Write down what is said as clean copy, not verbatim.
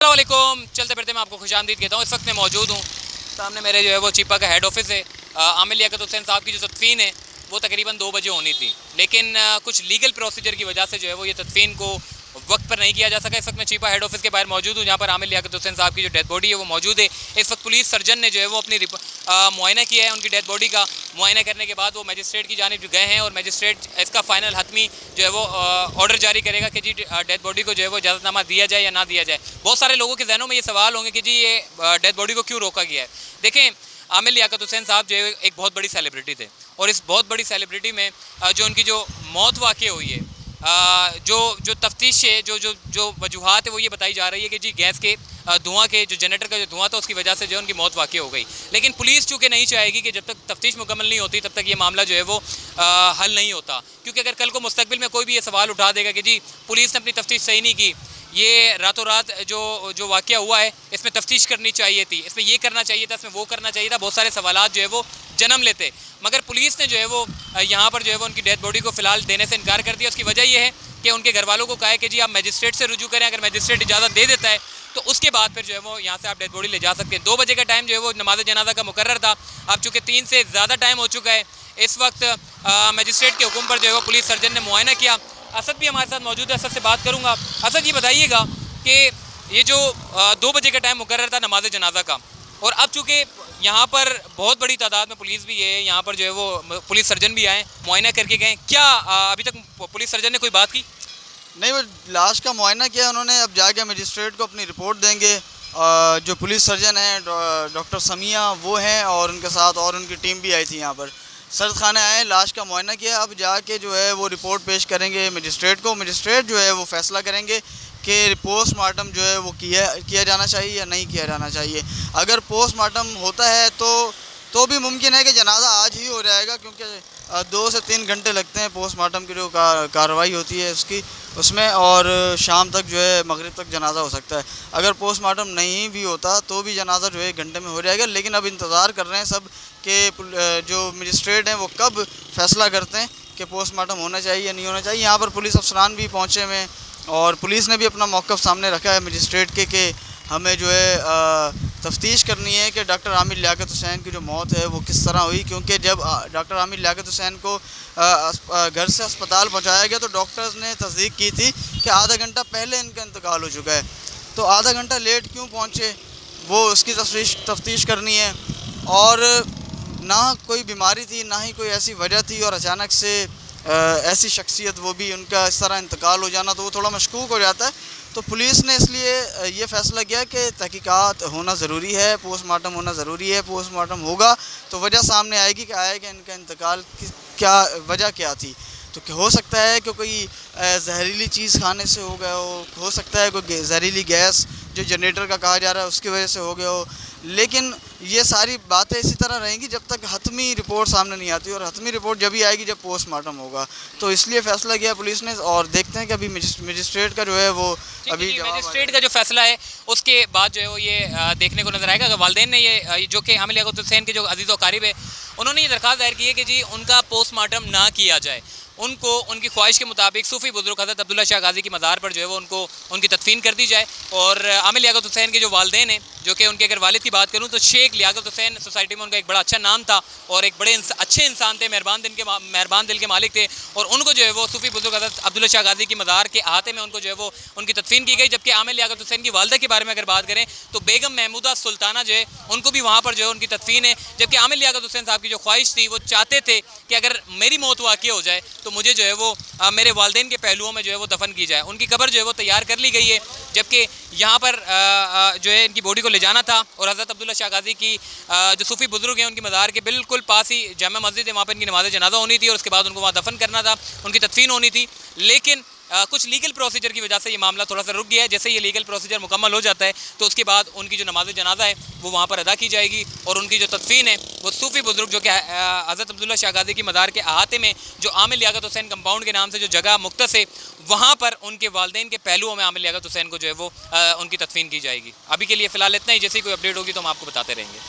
अस्सलामुअलैकुम। चलते फिरते मैं आपको खुशामदीद कहता हूँ। इस वक्त मैं मौजूद हूँ, सामने मेरे जो है वो चिपा का हेड ऑफिस है। आमिर लियाकत हुसैन साहब की जो तदफीन है वो तकरीबन 2 बजे होनी थी, लेकिन कुछ लीगल प्रोसीजर की वजह से जो है वो ये तदफीन को वक्त पर नहीं किया जा सका। इस वक्त मैं चिपा हेड ऑफिस के बाहर मौजूद हूँ, जहाँ पर आमिर लियाकत हुसैन साहब की जो डेड बॉडी है वो मौजूद है। इस वक्त पुलिस सर्जन ने जो है वो अपनी मुआयना किया है उनकी डेड बॉडी का। मुआयना करने के बाद वो मजिस्ट्रेट की जानिब गए हैं और मजिस्ट्रेट इसका फाइनल हतमी जो है वो ऑर्डर जारी करेगा कि जी डेड बॉडी को जो है वो इजाज़तनामा दिया जाए या ना दिया जाए। बहुत सारे लोगों के जहनों में ये सवाल होंगे कि जी ये डेड बॉडी को क्यों रोका गया है। देखें, आमिर लियाकत हुसैन साहब जो है एक बहुत बड़ी सेलिब्रिटी थे, और इस बहुत बड़ी सेलिब्रिटी में जो उनकी जो मौत वाक़ई हुई है, जो तफ्तीश है, जो वजूहात है वो ये बताई जा रही है कि जी गैस के धुआं के जो जनरेटर का जो धुआं था उसकी वजह से जो उनकी मौत वाक़ई हो गई। लेकिन पुलिस चूँकि नहीं चाहेगी कि जब तक तफ्तीश मुकम्मल नहीं होती तब तक ये मामला जो है वो हल नहीं होता, क्योंकि अगर कल को मुस्तकबिल में कोई भी ये सवाल उठा देगा कि जी पुलिस ने अपनी तफ्तीश सही नहीं की, ये रातों रात जो वाक़या हुआ है इसमें तफ्तीश करनी चाहिए थी, इसमें ये करना चाहिए था, इसमें वो करना चाहिए था, बहुत सारे सवालात जो है वो जन्म लेते। मगर पुलिस ने जो है वो यहाँ पर जो है वो उनकी डेड बॉडी को फ़िलहाल देने से इनकार कर दिया। उसकी वजह यह है कि उनके घर वालों को कहा है कि जी आप मजिस्ट्रेट से रुजू करें, अगर मजिस्ट्रेट इजाज़त दे देता है तो उसके बाद फिर जो है वो यहाँ से आप डेड बॉडी ले जा सकते हैं। 2 बजे का टाइम जो है वो नमाज जनाजा का मुकर्रर था, अब चूँकि 3 से ज़्यादा टाइम हो चुका है। इस वक्त मजिस्ट्रेट के हुक्म पर जो है वो पुलिस सर्जन ने मुआयना किया। असद भी हमारे साथ मौजूद है, असद से बात करूँगा। असद, ये बताइएगा कि ये जो 2 बजे का टाइम मुकर्रर था नमाज जनाजा का, और अब चूँकि यहाँ पर बहुत बड़ी तादाद में पुलिस भी है, यहाँ पर जो है वो पुलिस सर्जन भी आए, मुआयना करके गए, क्या अभी तक पुलिस सर्जन ने कोई बात की? नहीं, वो लाश का मुआयना किया उन्होंने, अब जाके मजिस्ट्रेट को अपनी रिपोर्ट देंगे। जो पुलिस सर्जन हैं डॉक्टर समिया वो हैं, और उनके साथ और उनकी टीम भी आई थी यहाँ पर। सर्द खाने आए, लाश का मुआयना किया, अब जाके जो है वो रिपोर्ट पेश करेंगे मजिस्ट्रेट को। मजिस्ट्रेट जो है वो फ़ैसला करेंगे कि पोस्टमार्टम जो है वो किया जाना चाहिए या नहीं किया जाना चाहिए। अगर पोस्टमार्टम होता है तो भी मुमकिन है कि जनाजा आज ही हो जाएगा, क्योंकि 2 से 3 घंटे लगते हैं पोस्टमार्टम की जो कार्रवाई होती है उसमें, और शाम तक जो है मगरिब तक जनाजा हो सकता है। अगर पोस्टमार्टम नहीं भी होता तो भी जनाजा जो है 1 घंटे में हो जाएगा। लेकिन अब इंतज़ार कर रहे हैं सब कि जो मजिस्ट्रेट हैं वो कब फ़ैसला करते हैं कि पोस्टमार्टम होना चाहिए या नहीं होना चाहिए। यहाँ पर पुलिस अफसरान भी पहुँचे हुए हैं, और पुलिस ने भी अपना मौक़िफ़ सामने रखा है मजिस्ट्रेट के कि हमें जो है तफ्तीश करनी है कि डॉक्टर आमिर लियाकत हुसैन की जो मौत है वो किस तरह हुई। क्योंकि जब डॉक्टर आमिर लियाकत हुसैन को घर से अस्पताल पहुंचाया गया तो डॉक्टर्स ने तस्दीक की थी कि आधा घंटा पहले इनका इंतकाल हो चुका है। तो आधा घंटा लेट क्यों पहुंचे, वो उसकी तफ्तीश करनी है। और ना कोई बीमारी थी, ना ही कोई ऐसी वजह थी, और अचानक से ऐसी शख्सियत वो भी, उनका इस तरह इंतकाल हो जाना तो वो थोड़ा मशकूक हो जाता है। तो पुलिस ने इसलिए ये फ़ैसला किया कि तहकीकात होना ज़रूरी है, पोस्टमार्टम होना ज़रूरी है। पोस्टमार्टम होगा तो वजह सामने आएगी कि इनका इंतकाल क्या वजह क्या थी। तो हो सकता है कि कोई जहरीली चीज़ खाने से हो गया हो सकता है कोई जहरीली गैस जो जनरेटर का कहा जा रहा है उसकी वजह से हो गया हो। लेकिन ये सारी बातें इसी तरह रहेंगी जब तक हतमी रिपोर्ट सामने नहीं आती, और हतमी रिपोर्ट जब ही आएगी जब पोस्टमार्टम होगा। तो इसलिए फ़ैसला किया पुलिस ने, और देखते हैं कि अभी मजिस्ट्रेट का जो है वो अभी मजिस्ट्रेट का जो फैसला है उसके बाद जो है वो ये देखने को नजर आएगा। अगर वालिदैन ने ये जो कि आमिर लियाकत हुसैन के जो अजीज़ व क़रीब है, उन्होंने ये दरख्वास्त दायर की है कि जी उनका पोस्टमार्टम ना किया जाए, उनको उनकी ख्वाहिश के मुताबिक सूफ़ी बुज़ुर्ग हज़रत अब्दुल्ला शाह गाज़ी की मज़ार पर जो है वो उनको उनकी तदफीन कर दी जाए। और आमिर लियाकत हुसैन के जो वालिदैन हैं, जो कि उनके अगर वालिद की बात करूँ तो शेख लियाकत हुसैन सोसाइटी में उनका एक बड़ा अच्छा नाम था, और एक बड़े अच्छे इंसान थे, मेहरबान दिल के मालिक थे। और उनको जो है वो सूफ़ी बुज़ुर्ग हज़रत अब्दुल्ला शाह गाज़ी की मज़ार के अहाते में उनको जो है वो उनकी तदफीन की गई। जबकि आमिर लियाकत हुसैन की वालदा के बारे में अगर बात करें तो बेगम महमूदा सुल्ताना जो है उनको भी वहाँ पर जो है उनकी तदफीन है। जबकि आमिर लियाकत हुसैन साहब की जो ख्वाहिश थी, वो चाहते थे कि अगर मेरी मौत वाक़ई हो जाए तो मुझे जो है वो मेरे वालिदैन के पहलुओं में जो है वो दफन की जाए। उनकी कब्र जो है वो तैयार कर ली गई है, जबकि यहाँ पर जो है इनकी बॉडी को ले जाना था, और हज़रत अब्दुल्ला शाह गाज़ी की जो सूफ़ी बुज़ुर्ग हैं उनकी मज़ार के बिल्कुल पास ही जामा मस्जिद है, वहाँ पर इनकी नमाज़ जनाजा होनी थी, और उसके बाद उनको वहाँ दफन करना था, उनकी तदफीन होनी थी। लेकिन कुछ लीगल प्रोसीजर की वजह से ये मामला थोड़ा सा रुक गया है। जैसे ये लीगल प्रोसीजर मुकम्मल हो जाता है तो उसके बाद उनकी जो नमाज जनाजा है वो वहाँ पर अदा की जाएगी, और उनकी जो तदफीन है वो सूफ़ी बुज़ुर्ग जो कि हज़रत अब्दुल्ला शाह गाज़ी की मज़ार के अहाते में जो आमिर लियाकत हुसैन कंपाउंड के नाम से जो जगह मुख्तस है, वहाँ पर उनके वालिदैन के पहलुओं में आमिर लियाकत हुसैन को जो है वो उनकी तदफीन की जाएगी। अभी के लिए फ़िलहाल इतना ही, जैसे कोई अपडेट होगी तो हम आपको बताते रहेंगे।